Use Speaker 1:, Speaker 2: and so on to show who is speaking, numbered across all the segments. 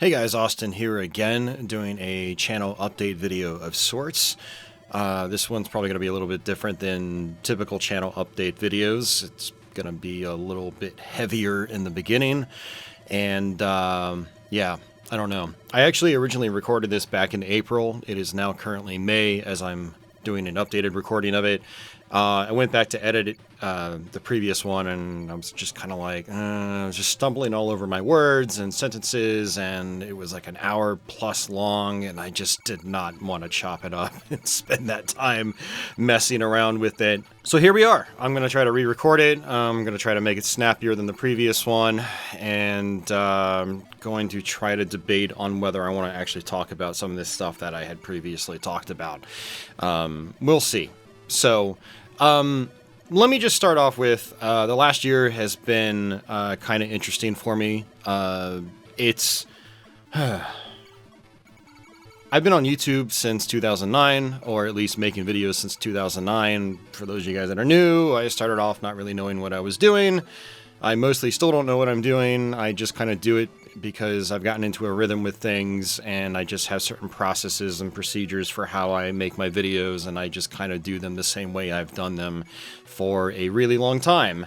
Speaker 1: Hey guys, Austin here again, doing a channel update video of sorts. This one's probably going to be a little bit different than typical channel update videos. It's going to be a little bit heavier in the beginning, and yeah, I don't know. I actually originally recorded this back in April. It is now currently May as I'm doing an updated recording of it. I went back to edit it, the previous one, and I was just kind of like, I was just stumbling all over my words and sentences, and it was like an hour plus long, and I just did not want to chop it up and spend that time messing around with it. So here we are. I'm going to try to re-record it. I'm going to try to make it snappier than the previous one, and I'm going to try to debate on whether I want to actually talk about some of this stuff that I had previously talked about. We'll see. So, let me just start off with, the last year has been, kind of interesting for me. I've been on YouTube since 2009, or at least making videos since 2009. For those of you guys that are new, I started off not really knowing what I was doing. I mostly still don't know what I'm doing. I just kind of do it because I've gotten into a rhythm with things, and I just have certain processes and procedures for how I make my videos, and I just kind of do them the same way I've done them for a really long time.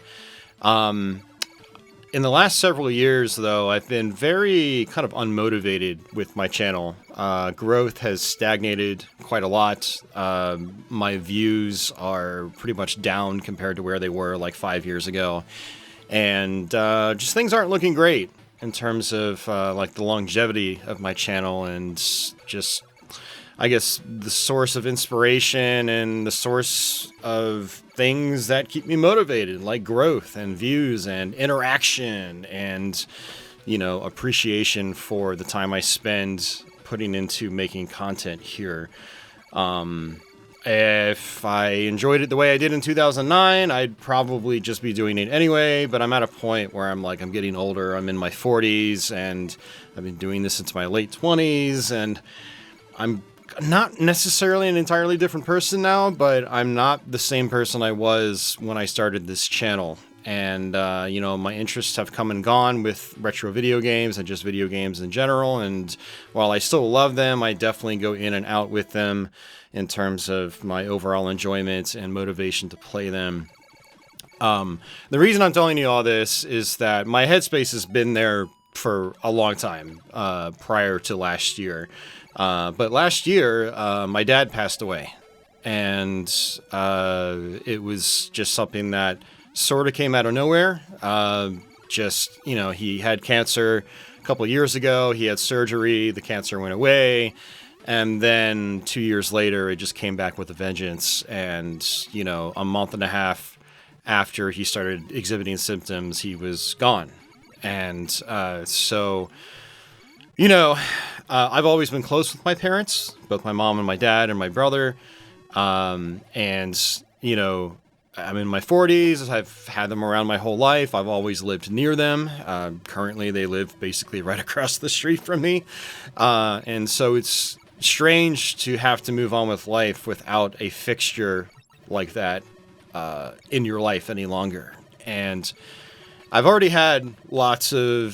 Speaker 1: In the last several years, though, I've been very kind of unmotivated with my channel. Growth has stagnated quite a lot. My views are pretty much down compared to where they were like 5 years ago. And just things aren't looking great in terms of like the longevity of my channel, and just, I guess, the source of inspiration and the source of things that keep me motivated, like growth and views and interaction and, you know, appreciation for the time I spend putting into making content here. If I enjoyed it the way I did in 2009, I'd probably just be doing it anyway, but I'm at a point where I'm getting older. I'm in my 40s, and I've been doing this since my late 20s, and I'm not necessarily an entirely different person now, but I'm not the same person I was when I started this channel. And, you know, my interests have come and gone with retro video games and just video games in general. And while I still love them, I definitely go in and out with them in terms of my overall enjoyment and motivation to play them. The reason I'm telling you all this is that my headspace has been there for a long time, prior to last year. But last year, my dad passed away. And it was just something that sort of came out of nowhere. Just, you know, he had cancer a couple of years ago. He had surgery. The cancer went away. And then 2 years later, it just came back with a vengeance. And, you know, a month and a half after he started exhibiting symptoms, he was gone. And so, you know, I've always been close with my parents, both my mom and my dad and my brother. And, you know, I'm in my 40s. I've had them around my whole life. I've always lived near them. Currently, they live basically right across the street from me. And so it's strange to have to move on with life without a fixture like that in your life any longer. And I've already had lots of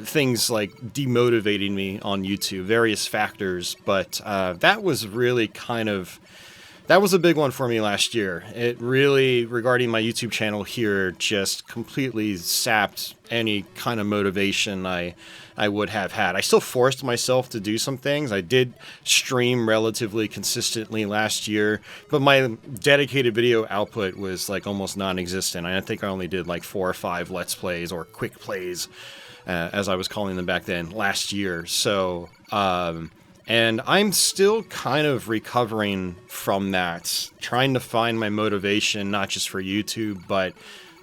Speaker 1: things like demotivating me on YouTube, various factors, but that was really that was a big one for me last year. It really, regarding my YouTube channel here, just completely sapped any kind of motivation I would have had. I still forced myself to do some things. I did stream relatively consistently last year, but my dedicated video output was like almost non-existent. I think I only did like 4 or 5 Let's Plays or quick plays, as I was calling them back then, last year. So, and I'm still kind of recovering from that, trying to find my motivation, not just for YouTube, but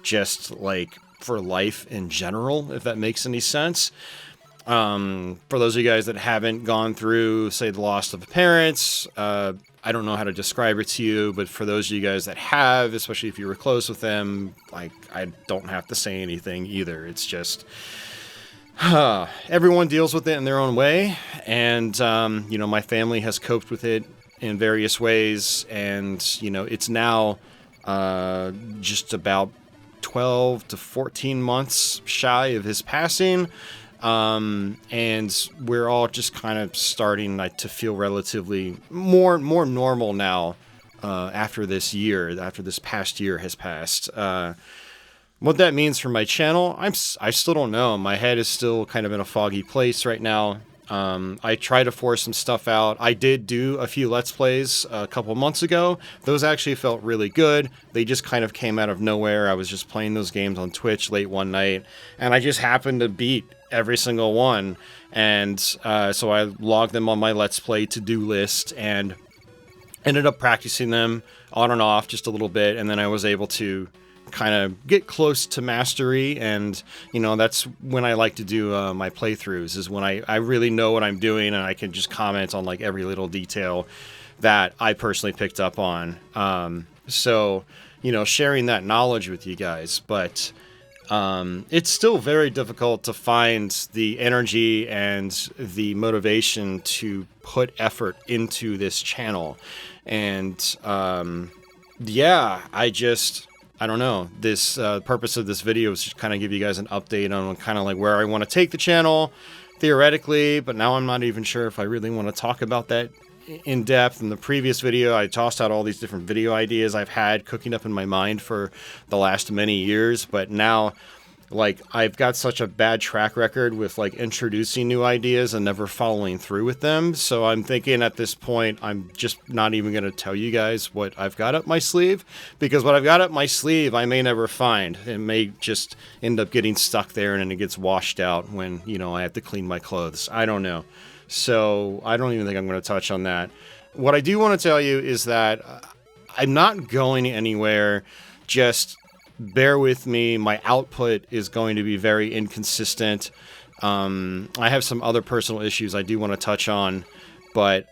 Speaker 1: just like for life in general, if that makes any sense. For those of you guys that haven't gone through, say, the loss of parents, I don't know how to describe it to you, but for those of you guys that have, especially if you were close with them, like, I don't have to say anything either. It's just, everyone deals with it in their own way, and, you know, my family has coped with it in various ways, and, you know, it's now just about 12 to 14 months shy of his passing. And we're all just kind of starting to feel relatively more normal now after this past year has passed. What that means for my channel, I still don't know. My head is still kind of in a foggy place right now. I try to force some stuff out. I did do a few Let's Plays a couple months ago. Those actually felt really good. They just kind of came out of nowhere. I was just playing those games on Twitch late one night, and I just happened to beat every single one. And so I logged them on my Let's Play to-do list and ended up practicing them on and off just a little bit, and then I was able to kind of get close to mastery. And that's when I like to do my playthroughs, is when I really know what I'm doing and I can just comment on like every little detail that I personally picked up on. So sharing that knowledge with you guys, but it's still very difficult to find the energy and the motivation to put effort into this channel. And I don't know. This purpose of this video is to kind of give you guys an update on kind of like where I want to take the channel theoretically, but now I'm not even sure if I really want to talk about that in depth. In the previous video, I tossed out all these different video ideas I've had cooking up in my mind for the last many years, but now like I've got such a bad track record with like introducing new ideas and never following through with them. So I'm thinking at this point, I'm just not even going to tell you guys what I've got up my sleeve, because what I've got up my sleeve, I may never find. It may just end up getting stuck there and then it gets washed out when, I have to clean my clothes. I don't know. So I don't even think I'm going to touch on that. What I do want to tell you is that I'm not going anywhere. Just bear with me. My output is going to be very inconsistent. I have some other personal issues I do want to touch on, but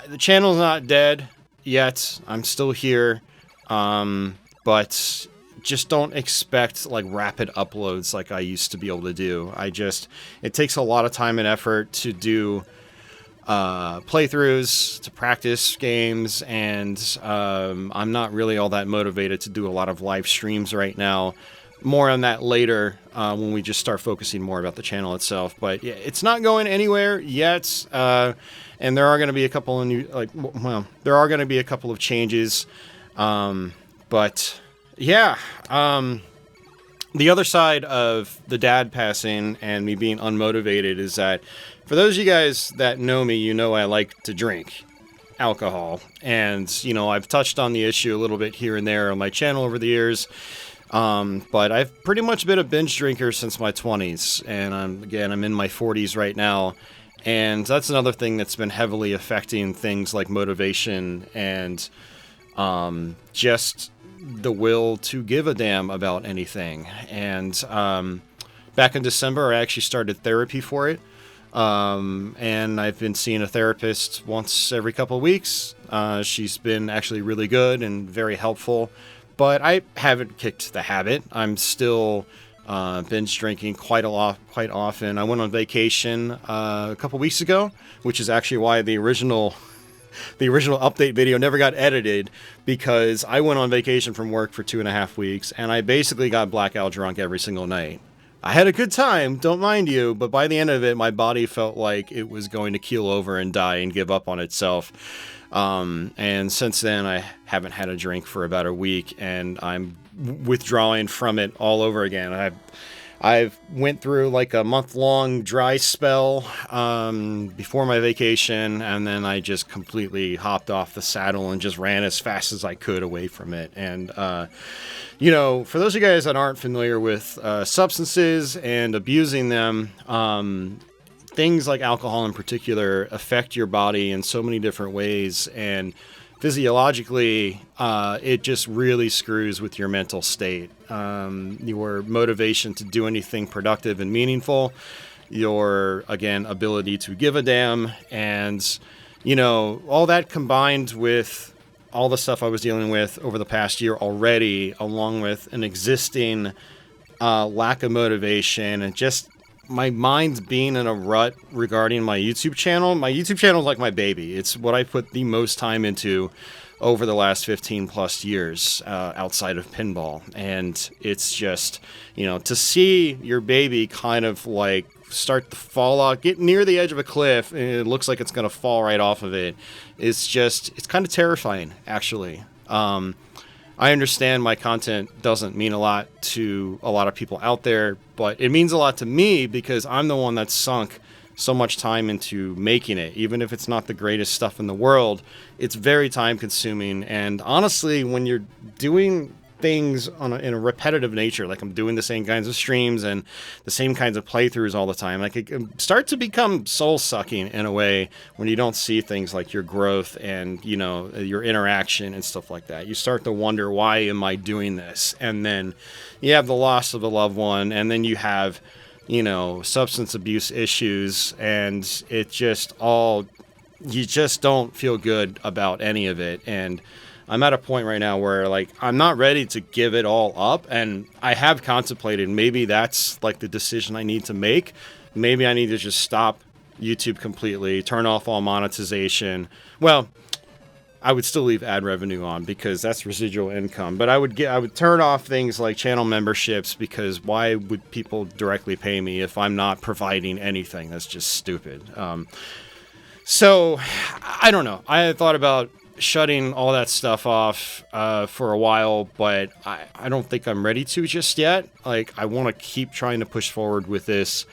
Speaker 1: the channel's not dead yet. I'm still here, but just don't expect like rapid uploads like I used to be able to do. It takes a lot of time and effort to do playthroughs, to practice games, and I'm not really all that motivated to do a lot of live streams right now. More on that later when we just start focusing more about the channel itself. But yeah, it's not going anywhere yet, and there are going to be a couple of there are going to be a couple of changes, but yeah. The other side of the dad passing and me being unmotivated is that, for those of you guys that know me, I like to drink alcohol. And, I've touched on the issue a little bit here and there on my channel over the years. But I've pretty much been a binge drinker since my 20s. And I'm in my 40s right now. And that's another thing that's been heavily affecting things like motivation and just the will to give a damn about anything. And back in December, I actually started therapy for it. And I've been seeing a therapist once every couple of weeks. She's been actually really good and very helpful, but I haven't kicked the habit. I'm still binge drinking quite often. I went on vacation a couple weeks ago, which is actually why the original update video never got edited, because I went on vacation from work for 2.5 weeks and I basically got blackout drunk every single night. I had a good time, don't mind you, but by the end of it, my body felt like it was going to keel over and die and give up on itself. And since then, I haven't had a drink for about a week, and I'm withdrawing from it all over again. I've went through like a month-long dry spell before my vacation, and then I just completely hopped off the saddle and just ran as fast as I could away from it. And, for those of you guys that aren't familiar with substances and abusing them, things like alcohol in particular affect your body in so many different ways, and physiologically, it just really screws with your mental state, your motivation to do anything productive and meaningful, your, again, ability to give a damn, and, all that combined with all the stuff I was dealing with over the past year already, along with an existing lack of motivation and just my mind's being in a rut regarding my YouTube channel. My YouTube channel is like my baby. It's what I put the most time into over the last 15 plus years outside of pinball. And it's just, to see your baby kind of like start to fall off, get near the edge of a cliff, and it looks like it's going to fall right off of it. It's kind of terrifying, actually. I understand my content doesn't mean a lot to a lot of people out there, but it means a lot to me because I'm the one that's sunk so much time into making it. Even if it's not the greatest stuff in the world, it's very time consuming. And honestly, when you're doing things in a repetitive nature, like I'm doing the same kinds of streams and the same kinds of playthroughs all the time, like it can start to become soul sucking in a way when you don't see things like your growth and, you know, your interaction and stuff like that. You start to wonder, why am I doing this? And then you have the loss of a loved one, and then you have, you know, substance abuse issues, and it just you just don't feel good about any of it. And I'm at a point right now where, like, I'm not ready to give it all up, and I have contemplated maybe that's like the decision I need to make. Maybe I need to just stop YouTube completely, turn off all monetization. Well, I would still leave ad revenue on because that's residual income, but I would turn off things like channel memberships, because why would people directly pay me if I'm not providing anything? That's just stupid. So I don't know. I had thought about shutting all that stuff off for a while, but I don't think I'm ready to just yet. Like, I want to keep trying to push forward with this.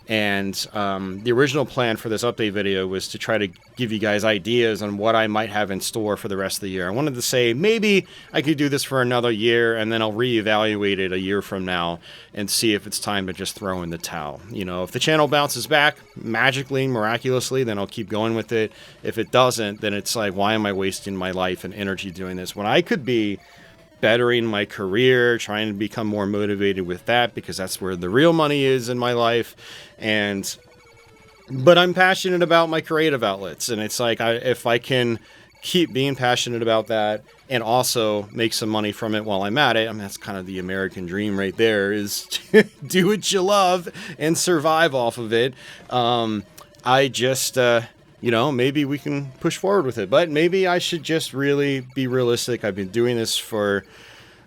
Speaker 1: And the original plan for this update video was to try to give you guys ideas on what I might have in store for the rest of the year. I wanted to say maybe I could do this for another year, and then I'll reevaluate it a year from now and see if it's time to just throw in the towel. You know, if the channel bounces back magically, miraculously, then I'll keep going with it. If it doesn't, then it's like, why am I wasting my life and energy doing this when I could be bettering my career, trying to become more motivated with that, because that's where the real money is in my life. But I'm passionate about my creative outlets, and it's like, if I can keep being passionate about that and also make some money from it while I'm at it, I mean, that's kind of the American dream right there, is to do what you love and survive off of it. I just you know, maybe we can push forward with it, but maybe I should just really be realistic. I've been doing this for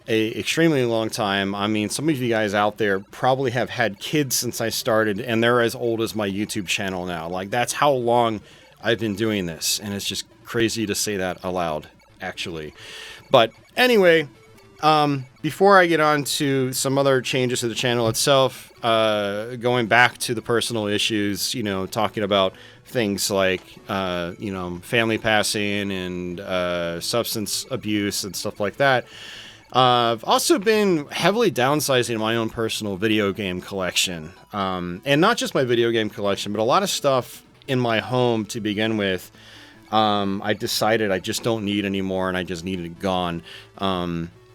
Speaker 1: a extremely long time. I mean, some of you guys out there probably have had kids since I started, and they're as old as my YouTube channel now. Like, that's how long I've been doing this, and it's just crazy to say that aloud, actually. But anyway, before I get on to some other changes to the channel itself, going back to the personal issues, you know, talking about things like, you know, family passing and substance abuse and stuff like that. I've also been heavily downsizing my own personal video game collection. And not just my video game collection, but a lot of stuff in my home to begin with. I decided I just don't need anymore, and I just needed it gone.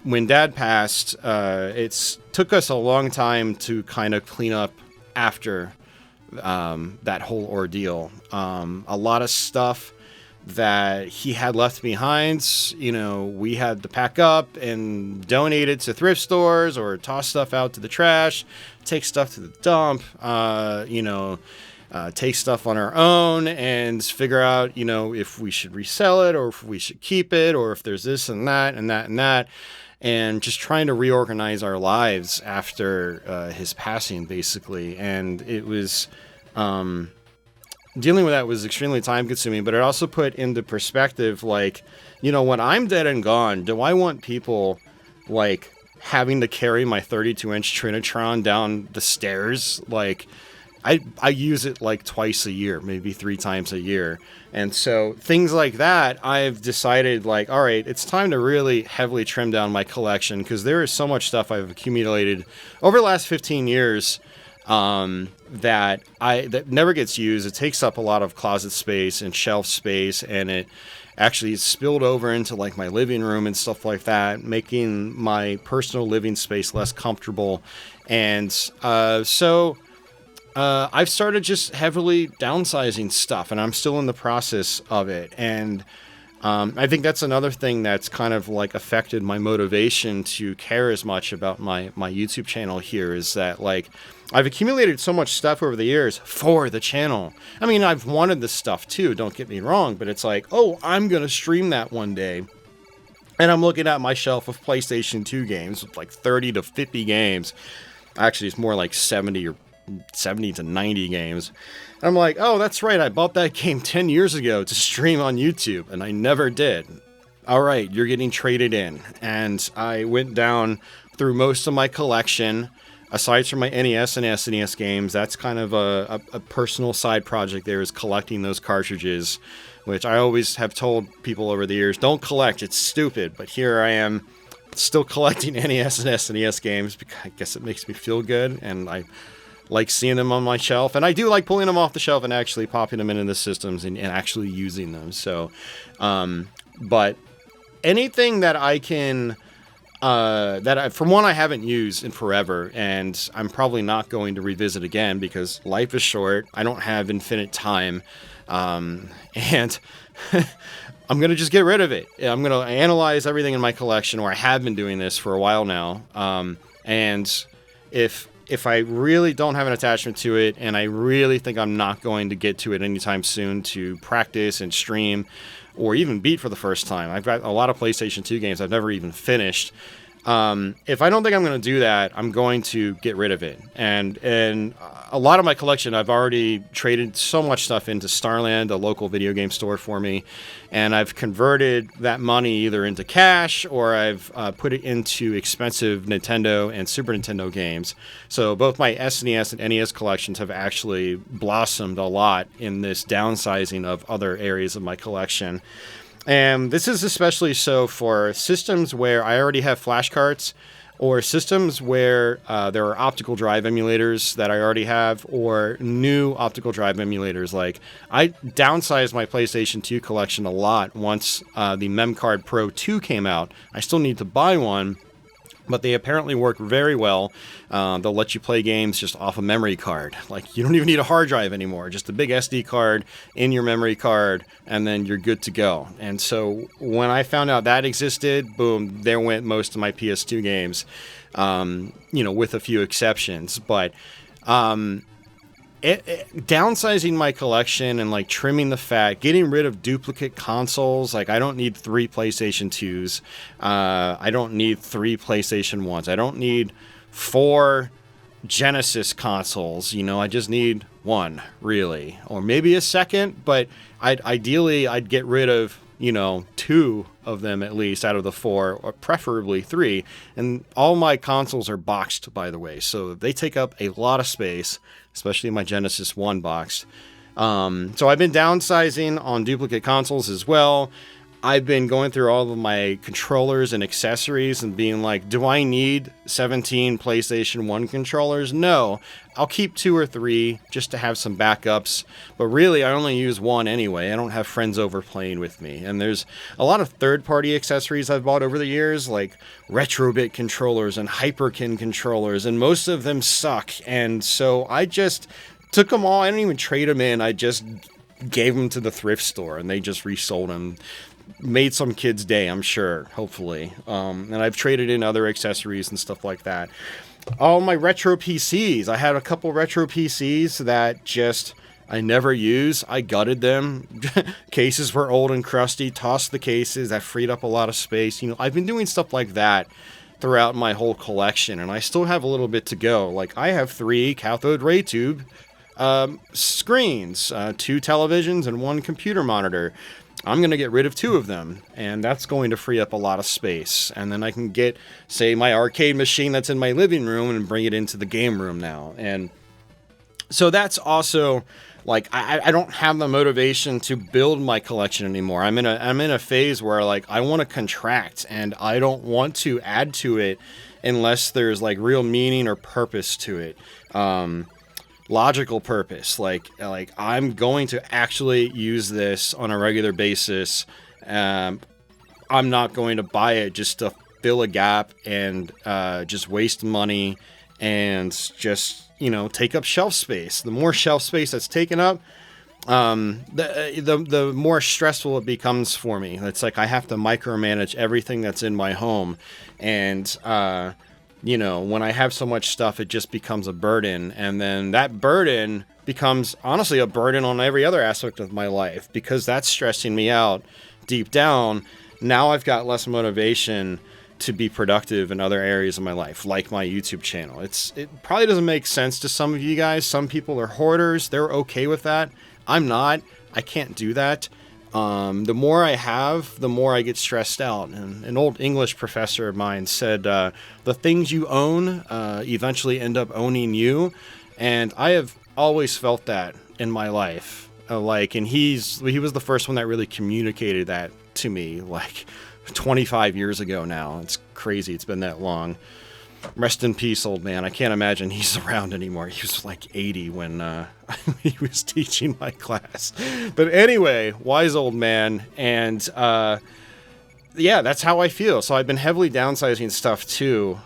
Speaker 1: When Dad passed, it took us a long time to kind of clean up after that whole ordeal. A lot of stuff that he had left behind, you know, we had to pack up and donate it to thrift stores or toss stuff out to the trash, take stuff to the dump, you know, take stuff on our own and figure out, you know, if we should resell it or if we should keep it, or if there's this and that and that and that. And just trying to reorganize our lives after his passing, basically. And it was, dealing with that was extremely time consuming, but it also put into perspective, like, you know, when I'm dead and gone, do I want people, like, having to carry my 32-inch Trinitron down the stairs? Like, I use it like twice a year, maybe 3 times a year. And so things like that, I've decided, like, all right, it's time to really heavily trim down my collection, because there is so much stuff I've accumulated over the last 15 years that never gets used. It takes up a lot of closet space and shelf space, and it actually spilled over into like my living room and stuff like that, making my personal living space less comfortable. And so I've started just heavily downsizing stuff, and I'm still in the process of it. And I think that's another thing that's kind of like affected my motivation to care as much about my YouTube channel here, is that, like, I've accumulated so much stuff over the years for the channel. I mean, I've wanted this stuff too, don't get me wrong, but it's like, oh, I'm going to stream that one day. And I'm looking at my shelf of PlayStation 2 games with like 30 to 50 games. Actually, it's more like 70 or 70 to 90 games. And I'm like, oh, that's right. I bought that game 10 years ago to stream on YouTube, and I never did. All right, you're getting traded in. And I went down through most of my collection. Aside from my NES and SNES games, that's kind of a personal side project there, is collecting those cartridges, which I always have told people over the years, don't collect, it's stupid. But here I am, still collecting NES and SNES games, because I guess it makes me feel good, and I like seeing them on my shelf. And I do like pulling them off the shelf and actually popping them into the systems and actually using them. So, but anything that I can... for one, I haven't used in forever, and I'm probably not going to revisit again because life is short. I don't have infinite time, and I'm going to just get rid of it. I'm going to analyze everything in my collection, or I have been doing this for a while now, and if I really don't have an attachment to it, and I really think I'm not going to get to it anytime soon to practice and stream, or even beat for the first time. I've got a lot of PlayStation 2 games I've never even finished. If I don't think I'm going to do that, I'm going to get rid of it. And a lot of my collection, I've already traded so much stuff into Starland, a local video game store for me, and I've converted that money either into cash, or I've put it into expensive Nintendo and Super Nintendo games. So both my SNES and NES collections have actually blossomed a lot in this downsizing of other areas of my collection. And this is especially so for systems where I already have flashcards, or systems where there are optical drive emulators that I already have, or new optical drive emulators. Like, I downsized my PlayStation 2 collection a lot once the MemCard Pro 2 came out. I still need to buy one, but they apparently work very well. They'll let you play games just off a memory card. Like, you don't even need a hard drive anymore. Just a big SD card in your memory card, and then you're good to go. And so when I found out that existed, boom, there went most of my PS2 games, with a few exceptions. But downsizing my collection and like trimming the fat, getting rid of duplicate consoles. Like, I don't need 3 PlayStation 2s. I don't need 3 PlayStation 1s. I don't need 4 Genesis consoles. I just need 1, really, or maybe a second. But ideally I'd get rid of 2 of them at least out of the 4, or preferably 3. And all my consoles are boxed, by the way, so they take up a lot of space, especially my Genesis 1 box. So I've been downsizing on duplicate consoles as well. I've been going through all of my controllers and accessories and being like, do I need 17 PlayStation 1 controllers? No, I'll keep 2 or 3 just to have some backups. But really, I only use 1 anyway. I don't have friends over playing with me. And there's a lot of third-party accessories I've bought over the years, like Retrobit controllers and Hyperkin controllers, and most of them suck. And so I just took them all. I didn't even trade them in. I just gave them to the thrift store, and they just resold them. Made some kid's day, I'm sure, hopefully. And I've traded in other accessories and stuff like that. All my retro PCs. I had a couple retro PCs that just I never use. I gutted them. Cases were old and crusty. Tossed the cases. That freed up a lot of space. I've been doing stuff like that throughout my whole collection, and I still have a little bit to go. Like, I have 3 cathode ray tube screens, 2 televisions, and 1 computer monitor. I'm going to get rid of 2 of them, and that's going to free up a lot of space. And then I can get, say, my arcade machine that's in my living room and bring it into the game room now. And so that's also, like, I don't have the motivation to build my collection anymore. I'm in a phase where, like, I want to contract, and I don't want to add to it unless there's, like, real meaning or purpose to it. Logical purpose, like I'm going to actually use this on a regular basis. I'm not going to buy it just to fill a gap and just waste money and just take up shelf space. The more shelf space that's taken up, the more stressful it becomes for me. It's like I have to micromanage everything that's in my home, and when I have so much stuff, it just becomes a burden. And then that burden becomes, honestly, a burden on every other aspect of my life, because that's stressing me out deep down. Now I've got less motivation to be productive in other areas of my life, like my YouTube channel. It probably doesn't make sense to some of you guys. Some people are hoarders. They're okay with that. I'm not. I can't do that. The more I have, the more I get stressed out. And an old English professor of mine said, the things you own eventually end up owning you. And I have always felt that in my life. And he was the first one that really communicated that to me, like 25 years ago now. It's crazy. It's been that long. Rest in peace, old man. I can't imagine he's around anymore. He was like 80 when he was teaching my class. But anyway, wise old man. And yeah, that's how I feel. So I've been heavily downsizing stuff too.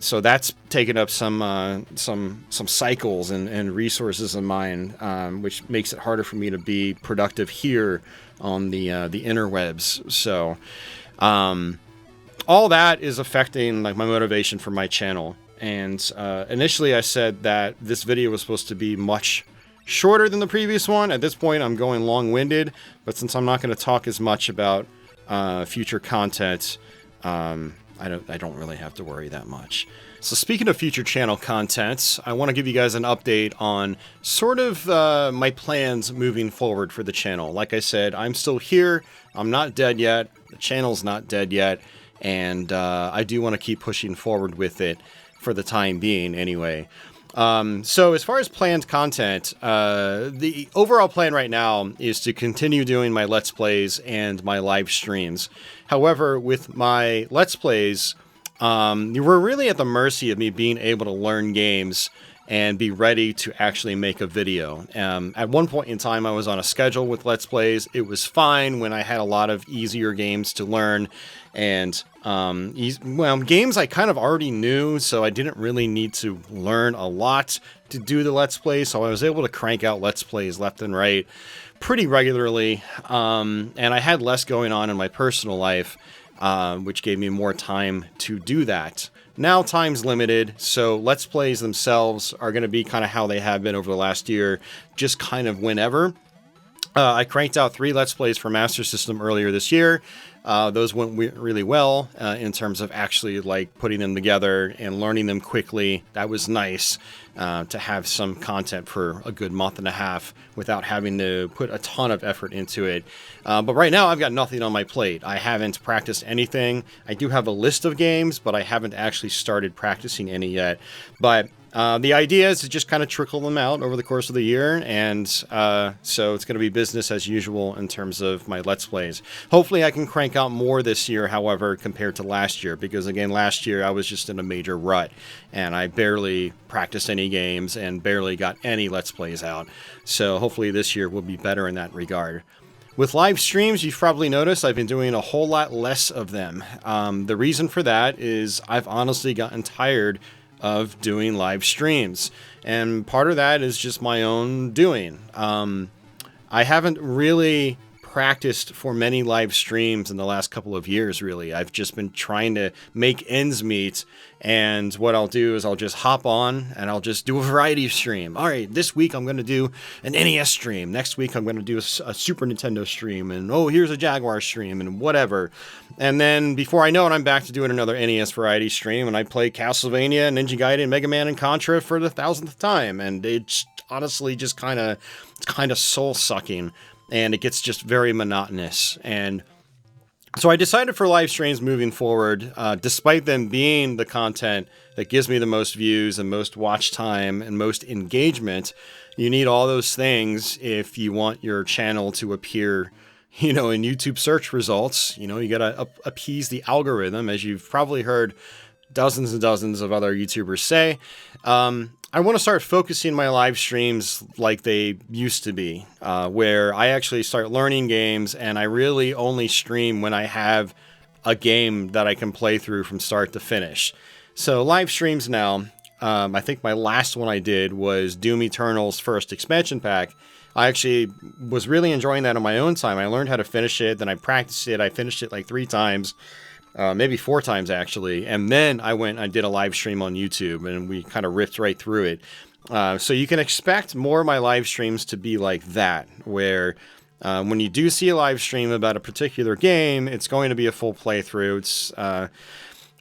Speaker 1: So that's taken up some cycles and resources of mine, which makes it harder for me to be productive here on the interwebs. So all that is affecting like my motivation for my channel. And initially I said that this video was supposed to be much shorter than the previous one. At this point I'm going long-winded, but since I'm not going to talk as much about future content, I don't really have to worry that much. So speaking of future channel content, I want to give you guys an update on sort of my plans moving forward for the channel. Like I said, I'm still here. I'm not dead yet. The channel's not dead yet. And I do want to keep pushing forward with it for the time being anyway. So as far as planned content, the overall plan right now is to continue doing my Let's Plays and my live streams. However, with my Let's Plays, we're really at the mercy of me being able to learn games and be ready to actually make a video. At one point in time, I was on a schedule with Let's Plays. It was fine when I had a lot of easier games to learn. And, games I kind of already knew, so I didn't really need to learn a lot to do the Let's Play. So I was able to crank out Let's Plays left and right pretty regularly. And I had less going on in my personal life, which gave me more time to do that. Now time's limited, so Let's Plays themselves are going to be kind of how they have been over the last year, just kind of whenever. I cranked out 3 Let's Plays for Master System earlier this year. Those went really well in terms of actually like putting them together and learning them quickly. That was nice to have some content for a good month and a half without having to put a ton of effort into it. But right now I've got nothing on my plate. I haven't practiced anything. I do have a list of games, but I haven't actually started practicing any yet. But the idea is to just kind of trickle them out over the course of the year, and so it's going to be business as usual in terms of my Let's Plays. Hopefully I can crank out more this year, however, compared to last year, because again, last year I was just in a major rut, and I barely practiced any games and barely got any Let's Plays out. So hopefully this year will be better in that regard. With live streams, you've probably noticed I've been doing a whole lot less of them. The reason for that is I've honestly gotten tired of doing live streams, and part of that is just my own doing. I haven't really practiced for many live streams in the last couple of years, really. I've just been trying to make ends meet, and what I'll do is I'll just hop on and I'll just do a variety stream. All right, this week I'm going to do an NES stream. Next week I'm going to do a Super Nintendo stream, and oh, here's a Jaguar stream, and whatever. And then before I know it, I'm back to doing another NES variety stream, and I play Castlevania, Ninja Gaiden, Mega Man, and Contra for the 1000th time, and it's honestly just kind of soul-sucking. And it gets just very monotonous. And so I decided for live streams moving forward, despite them being the content that gives me the most views and most watch time and most engagement, you need all those things if you want your channel to appear, in YouTube search results. You got to appease the algorithm, as you've probably heard dozens and dozens of other YouTubers say. I want to start focusing my live streams like they used to be, where I actually start learning games, and I really only stream when I have a game that I can play through from start to finish. So live streams now, I think my last one I did was Doom Eternal's first expansion pack. I actually was really enjoying that on my own time. I learned how to finish it, then I practiced it. I finished it like 3 times. Maybe 4 times actually, and then I went and I did a live stream on YouTube, and we kind of ripped right through it. So you can expect more of my live streams to be like that, where When you do see a live stream about a particular game, it's going to be a full playthrough. It's,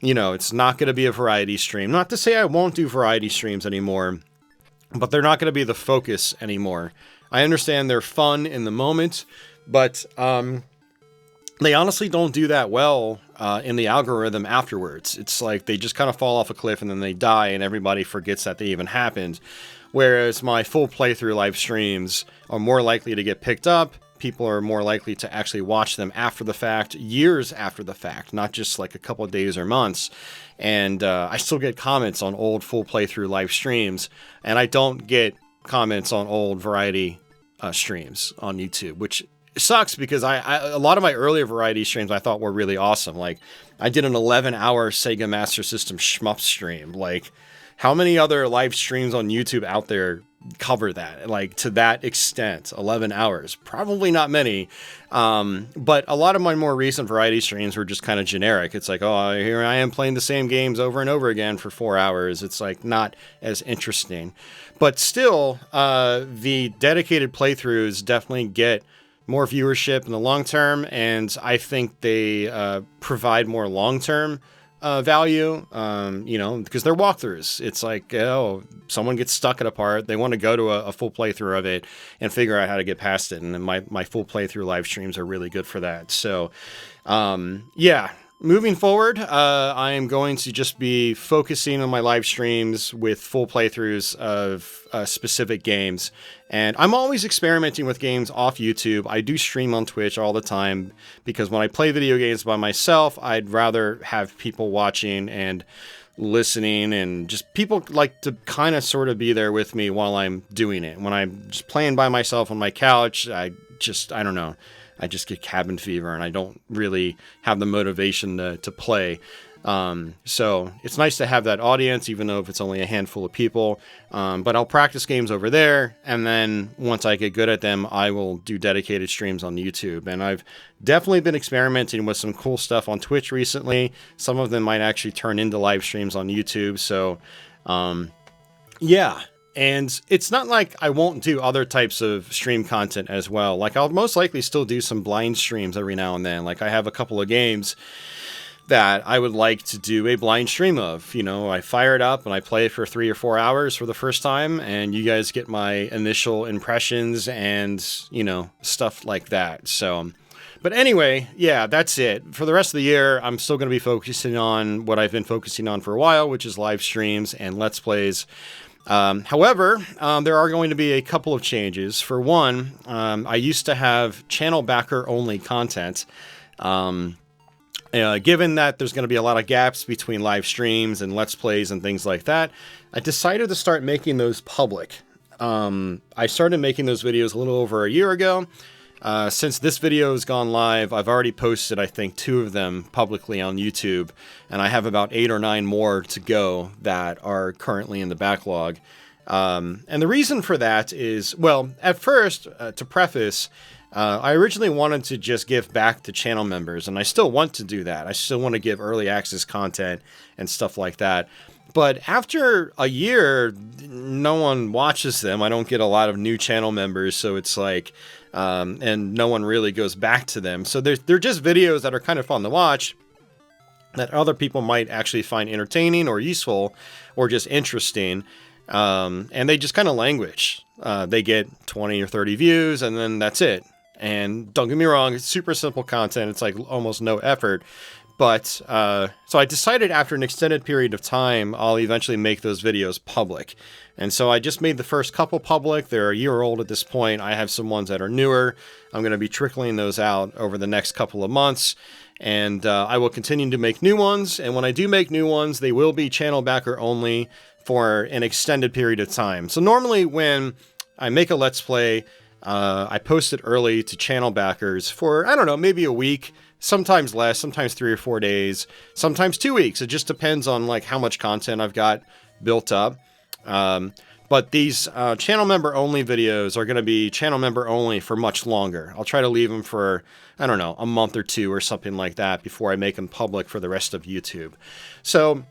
Speaker 1: it's not going to be a variety stream. Not to say I won't do variety streams anymore, but they're not going to be the focus anymore. I understand they're fun in the moment, but they honestly don't do that well in the algorithm afterwards. It's like they just kind of fall off a cliff and then they die and everybody forgets that they even happened. Whereas my full playthrough live streams are more likely to get picked up. People are more likely to actually watch them after the fact, years after the fact, not just like a couple of days or months. And I still get comments on old full playthrough live streams, and I don't get comments on old variety streams on YouTube, which sucks because a lot of my earlier variety streams I thought were really awesome. Like I did an 11-hour Sega Master System shmup stream. Like how many other live streams on YouTube out there cover that, like to that extent? 11 hours, probably not many. But a lot of my more recent variety streams were just kind of generic. It's like, oh, here I am playing the same games over and over again for 4 hours. It's like not as interesting, but still, the dedicated playthroughs definitely get more viewership in the long term. And I think they, provide more long-term value, because they're walkthroughs. It's like, oh, someone gets stuck at a part, they want to go to a full playthrough of it and figure out how to get past it. And then my full playthrough live streams are really good for that. So, moving forward, I am going to just be focusing on my live streams with full playthroughs of specific games. And I'm always experimenting with games off YouTube. I do stream on Twitch all the time because when I play video games by myself, I'd rather have people watching and listening, and just people like to kind of sort of be there with me while I'm doing it. When I'm just playing by myself on my couch, I don't know. I just get cabin fever and I don't really have the motivation to play. So it's nice to have that audience, even though if it's only a handful of people. But I'll practice games over there. And then once I get good at them, I will do dedicated streams on YouTube. And I've definitely been experimenting with some cool stuff on Twitch recently. Some of them might actually turn into live streams on YouTube. So, And it's not like I won't do other types of stream content as well. Like I'll most likely still do some blind streams every now and then. Like I have a couple of games that I would like to do a blind stream of. I fire it up and I play it for 3 or 4 hours for the first time, and you guys get my initial impressions and, stuff like that. So, but anyway, that's it. For the rest of the year, I'm still going to be focusing on what I've been focusing on for a while, which is live streams and Let's Plays. However, there are going to be a couple of changes. For one, I used to have channel backer only content. Given that there's going to be a lot of gaps between live streams and Let's Plays and things like that, I decided to start making those public. I started making those videos a little over a year ago. Since this video has gone live, I've already posted, I think, 2 of them publicly on YouTube, and I have about 8 or 9 more to go that are currently in the backlog. And the reason for that is, well, at first, to preface, I originally wanted to just give back to channel members, and I still want to do that. I still want to give early access content and stuff like that. But after a year, no one watches them. I don't get a lot of new channel members, so it's like, and no one really goes back to them. So they're just videos that are kind of fun to watch that other people might actually find entertaining or useful or just interesting. And they just kind of languish. They get 20 or 30 views and then that's it. And don't get me wrong, it's super simple content. It's like almost no effort. But so I decided after an extended period of time, I'll eventually make those videos public. And so I just made the first couple public. They're a year old at this point. I have some ones that are newer. I'm going to be trickling those out over the next couple of months. And I will continue to make new ones. And when I do make new ones, they will be channel backer only for an extended period of time. So normally when I make a Let's Play, I post it early to channel backers for, I don't know, maybe a week. Sometimes less, sometimes 3 or 4 days, sometimes 2 weeks. It just depends on like how much content I've got built up. But these channel member only videos are going to be channel member only for much longer. I'll try to leave them for, I don't know, a month or 2 or something like that before I make them public for the rest of YouTube. So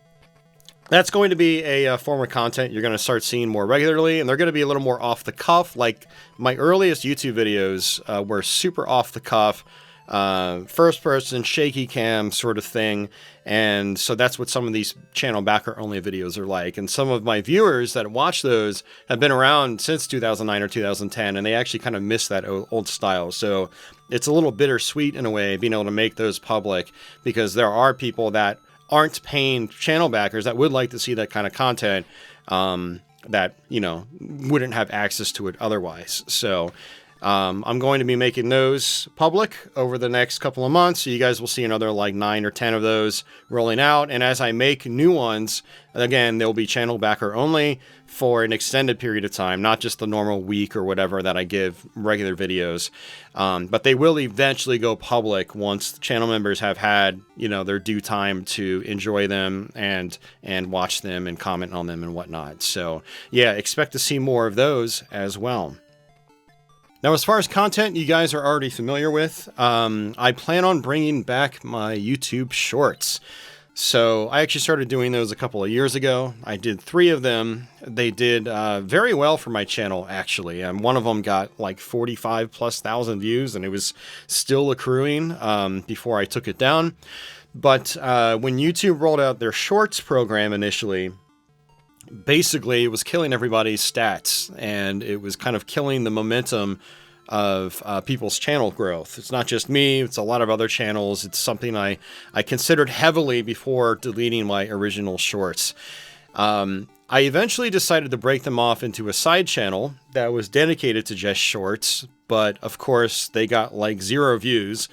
Speaker 1: that's going to be a form of content you're going to start seeing more regularly, and they're going to be a little more off the cuff. Like my earliest YouTube videos were super off the cuff, first person, shaky cam sort of thing. And so that's what some of these channel backer only videos are like. And some of my viewers that watch those have been around since 2009 or 2010, and they actually kind of miss that old style. So it's a little bittersweet in a way being able to make those public, because there are people that aren't paying channel backers that would like to see that kind of content, that, you know, wouldn't have access to it otherwise. So I'm going to be making those public over the next couple of months. So you guys will see another like 9 or 10 of those rolling out. And as I make new ones, again, they'll be channel backer only for an extended period of time, not just the normal week or whatever that I give regular videos. But they will eventually go public once channel members have had, you know, their due time to enjoy them and watch them and comment on them and whatnot. So yeah, expect to see more of those as well. Now, as far as content you guys are already familiar with, I plan on bringing back my YouTube Shorts. So I actually started doing those a couple of years ago. I did 3 of them. They did very well for my channel, actually. One of them got like 45,000+ views, and it was still accruing before I took it down. But when YouTube rolled out their Shorts program initially, basically it was killing everybody's stats, and it was kind of killing the momentum of people's channel growth. It's not just me, it's a lot of other channels. It's something I considered heavily before deleting my original Shorts. I eventually decided to break them off into a side channel that was dedicated to just Shorts, but of course they got like 0 views.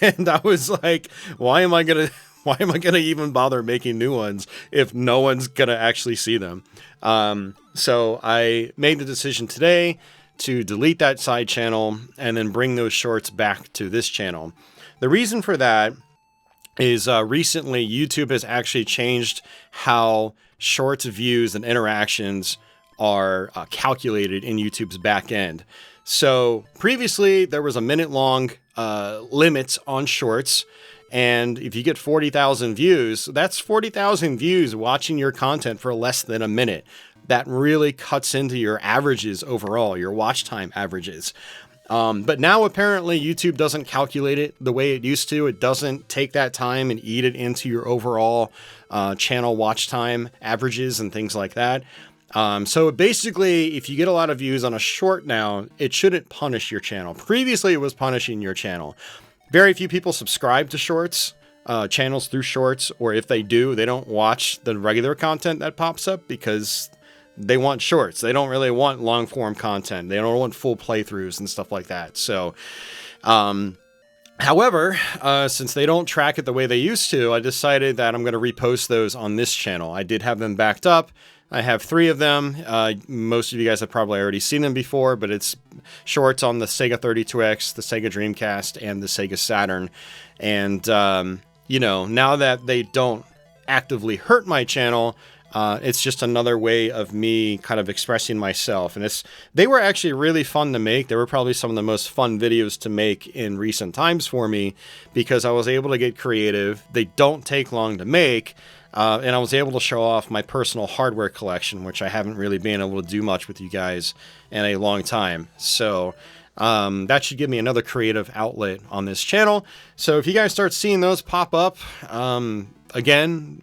Speaker 1: And I was like, why am I gonna even bother making new ones if no one's gonna actually see them? So I made the decision today to delete that side channel and then bring those Shorts back to this channel. The reason for that is recently YouTube has actually changed how Shorts views and interactions are calculated in YouTube's back end. So previously there was a minute-long limit on Shorts. And if you get 40,000 views, that's 40,000 views watching your content for less than a minute. That really cuts into your averages overall, your watch time averages. But now apparently YouTube doesn't calculate it the way it used to. It doesn't take that time and eat it into your overall channel watch time averages and things like that. So basically, if you get a lot of views on a short now, it shouldn't punish your channel. Previously, it was punishing your channel. Very few people subscribe to Shorts, channels through Shorts, or if they do, they don't watch the regular content that pops up because they want Shorts. They don't really want long form content. They don't want full playthroughs and stuff like that. So, however, since they don't track it the way they used to, I decided that I'm going to repost those on this channel. I did have them backed up. I have 3 of them. Most of you guys have probably already seen them before, but it's Shorts on the Sega 32X, the Sega Dreamcast, and the Sega Saturn. And, you know, now that they don't actively hurt my channel, it's just another way of me kind of expressing myself. And they were actually really fun to make. They were probably some of the most fun videos to make in recent times for me because I was able to get creative. They don't take long to make. And I was able to show off my personal hardware collection, which I haven't really been able to do much with you guys in a long time. So that should give me another creative outlet on this channel. So if you guys start seeing those pop up, again,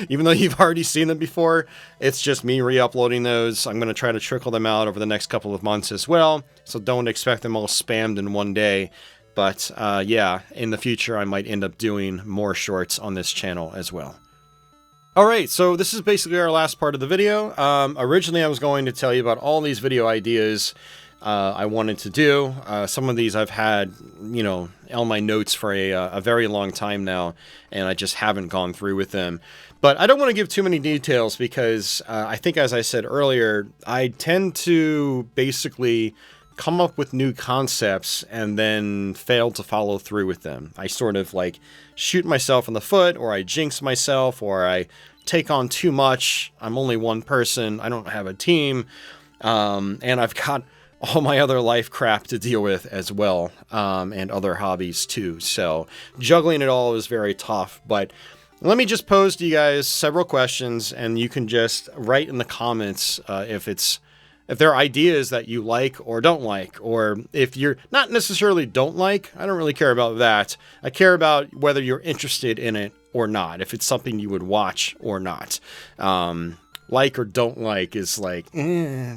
Speaker 1: even though you've already seen them before, it's just me re-uploading those. I'm going to try to trickle them out over the next couple of months as well. So don't expect them all spammed in one day. But yeah, in the future, I might end up doing more Shorts on this channel as well. Alright, so this is basically our last part of the video. Originally I was going to tell you about all these video ideas I wanted to do. Some of these I've had, you know, on my notes for a very long time now, and I just haven't gone through with them. But I don't want to give too many details because I think, as I said earlier, I tend to basically come up with new concepts and then fail to follow through with them. I sort of like shoot myself in the foot, or I jinx myself, or I take on too much. I'm only one person. I don't have a team. And I've got all my other life crap to deal with as well, and other hobbies too. So juggling it all is very tough, but Let me just pose to you guys several questions, and you can just write in the comments if there are ideas that you like or don't like, or if you're not necessarily don't like. I don't really care about that. I care about whether you're interested in it or not, if it's something you would watch or not. Like or don't like is like,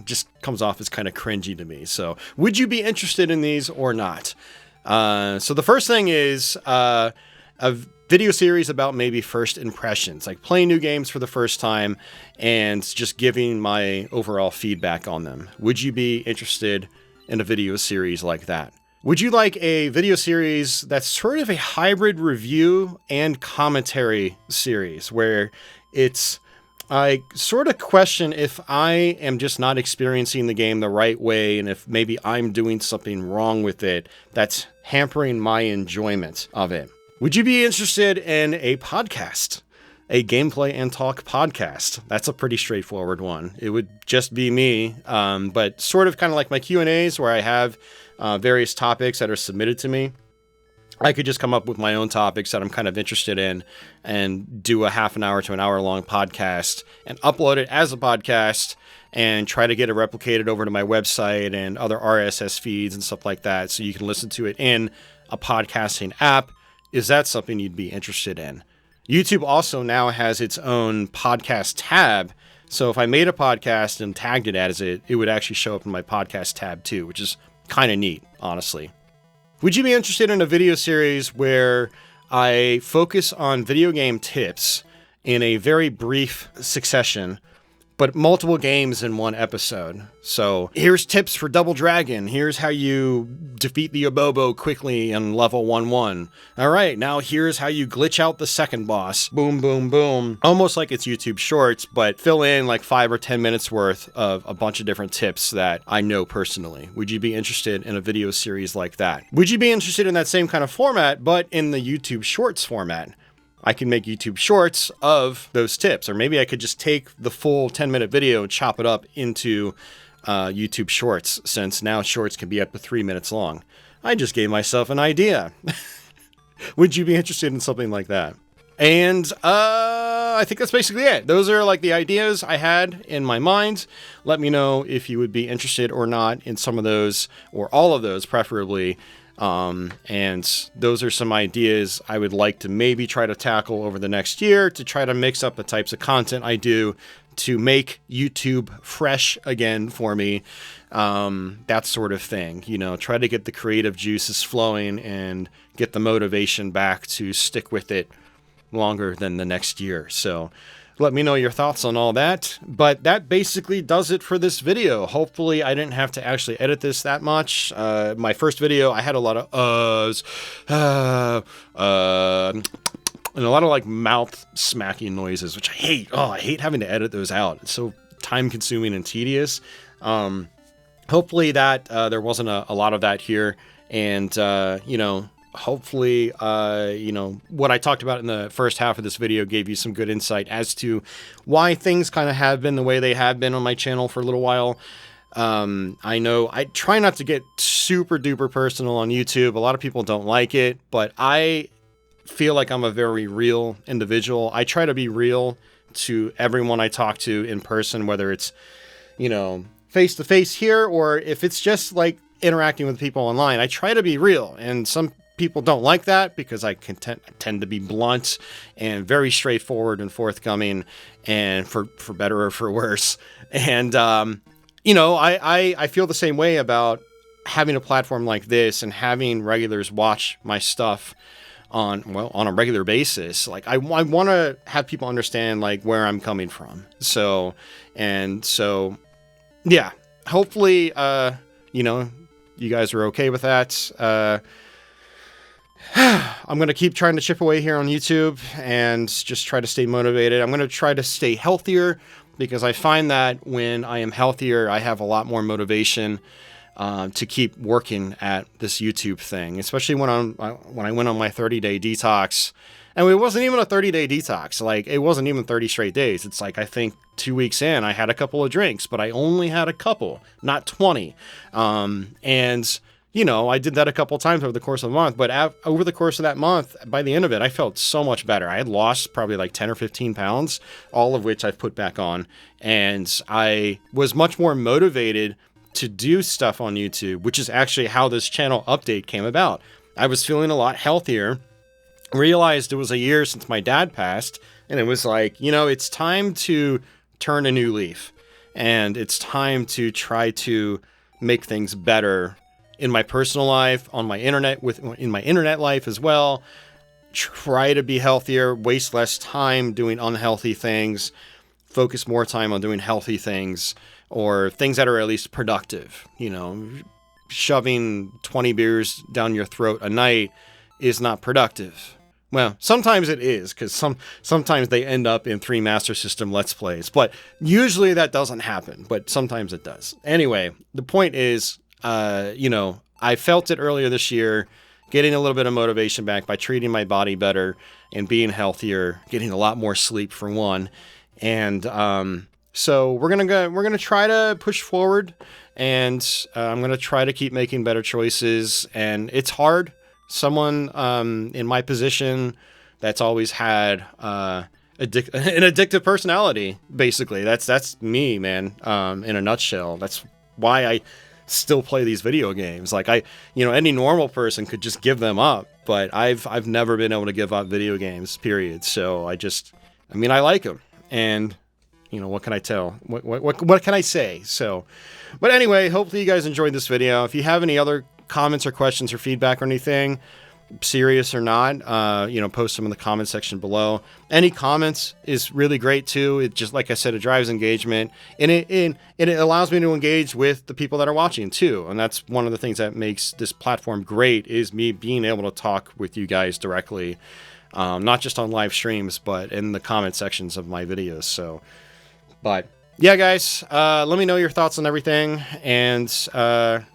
Speaker 1: just comes off as kind of cringy to me. So would you be interested in these or not? So the first thing is a video series about maybe first impressions, like playing new games for the first time and just giving my overall feedback on them. Would you be interested in a video series like that? Would you like a video series that's sort of a hybrid review and commentary series where I sort of question if I am just not experiencing the game the right way, and if maybe I'm doing something wrong with it that's hampering my enjoyment of it? Would you be interested in a podcast? A gameplay and talk podcast? That's a pretty straightforward one. It would just be me, but sort of kind of like my Q&As where I have various topics that are submitted to me. I could just come up with my own topics that I'm kind of interested in and do a half an hour to an hour long podcast and upload it as a podcast and try to get it replicated over to my website and other RSS feeds and stuff like that so you can listen to it in a podcasting app. Is that something you'd be interested in? YouTube also now has its own podcast tab. So if I made a podcast and tagged it as it would actually show up in my podcast tab too, which is kind of neat, honestly. Would you be interested in a video series where I focus on video game tips in a very brief succession, but multiple games in one episode? So here's tips for Double Dragon. Here's how you defeat the Abobo quickly in level 1-1. All right, now here's how you glitch out the second boss. Boom, boom, boom. Almost like it's YouTube Shorts, but fill in like 5 or 10 minutes worth of a bunch of different tips that I know personally. Would you be interested in a video series like that? Would you be interested in that same kind of format, but in the YouTube Shorts format? I can make YouTube Shorts of those tips, or maybe I could just take the full 10-minute video and chop it up into YouTube Shorts, since now Shorts can be up to 3 minutes long. I just gave myself an idea. Would you be interested in something like that? And I think that's basically it. Those are like the ideas I had in my mind. Let me know if you would be interested or not in some of those, or all of those preferably. And those are some ideas I would like to maybe try to tackle over the next year to try to mix up the types of content I do to make YouTube fresh again for me. That sort of thing, try to get the creative juices flowing and get the motivation back to stick with it longer than the next year. So let me know your thoughts on all that. But that basically does it for this video. Hopefully I didn't have to actually edit this that much. My first video, I had a lot of and a lot of like mouth smacking noises, which I hate. Oh, I hate having to edit those out. It's so time consuming and tedious. Hopefully that there wasn't a lot of that here. And, hopefully, what I talked about in the first half of this video gave you some good insight as to why things kind of have been the way they have been on my channel for a little while. I know I try not to get super duper personal on YouTube. A lot of people don't like it, but I feel like I'm a very real individual. I try to be real to everyone I talk to in person, whether it's, face to face here, or if it's just like interacting with people online. I try to be real, and some people don't like that because I tend to be blunt and very straightforward and forthcoming, and for better or for worse. And, I feel the same way about having a platform like this and having regulars watch my stuff on a regular basis. Like I want to have people understand like where I'm coming from. So yeah, hopefully, you guys are okay with that. I'm going to keep trying to chip away here on YouTube and just try to stay motivated. I'm going to try to stay healthier, because I find that when I am healthier, I have a lot more motivation to keep working at this YouTube thing, especially when I went on my 30-day detox. And it wasn't even a 30-day detox. Like, it wasn't even 30 straight days. It's like, I think 2 weeks in, I had a couple of drinks, but I only had a couple, not 20. And you know, I did that a couple times over the course of a month, but over the course of that month, by the end of it, I felt so much better. I had lost probably like 10 or 15 pounds, all of which I've put back on. And I was much more motivated to do stuff on YouTube, which is actually how this channel update came about. I was feeling a lot healthier, realized it was a year since my dad passed, and it was like, you know, it's time to turn a new leaf. And it's time to try to make things better in my personal life, on my internet, in my internet life as well. Try to be healthier, waste less time doing unhealthy things, focus more time on doing healthy things, or things that are at least productive. You know, shoving 20 beers down your throat a night is not productive. Well, sometimes it is, because sometimes they end up in 3 Master System Let's Plays, but usually that doesn't happen, but sometimes it does. Anyway, the point is, you know, I felt it earlier this year, getting a little bit of motivation back by treating my body better and being healthier, getting a lot more sleep for one. And so we're gonna try to push forward, and I'm gonna try to keep making better choices. And it's hard. Someone in my position that's always had an addictive personality, basically. That's me, man, in a nutshell. That's why I still play these video games. Like, you know, any normal person could just give them up, but I've never been able to give up video games, period. So I mean, I like them, and you know, what can I tell? What can I say? So, but anyway, hopefully you guys enjoyed this video. If you have any other comments or questions or feedback or anything, serious or not, you know, post them in the comment section below. Any comments is really great too. It just, like I said, it drives engagement, and it allows me to engage with the people that are watching too. And that's one of the things that makes this platform great, is me being able to talk with you guys directly, not just on live streams, but in the comment sections of my videos. So, but yeah, guys, let me know your thoughts on everything. And,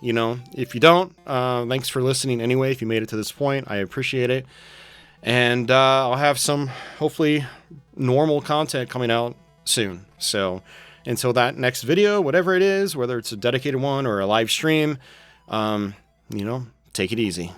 Speaker 1: you know, if you don't, thanks for listening anyway. If you made it to this point, I appreciate it. And I'll have some, hopefully, normal content coming out soon. So until that next video, whatever it is, whether it's a dedicated one or a live stream, you know, take it easy.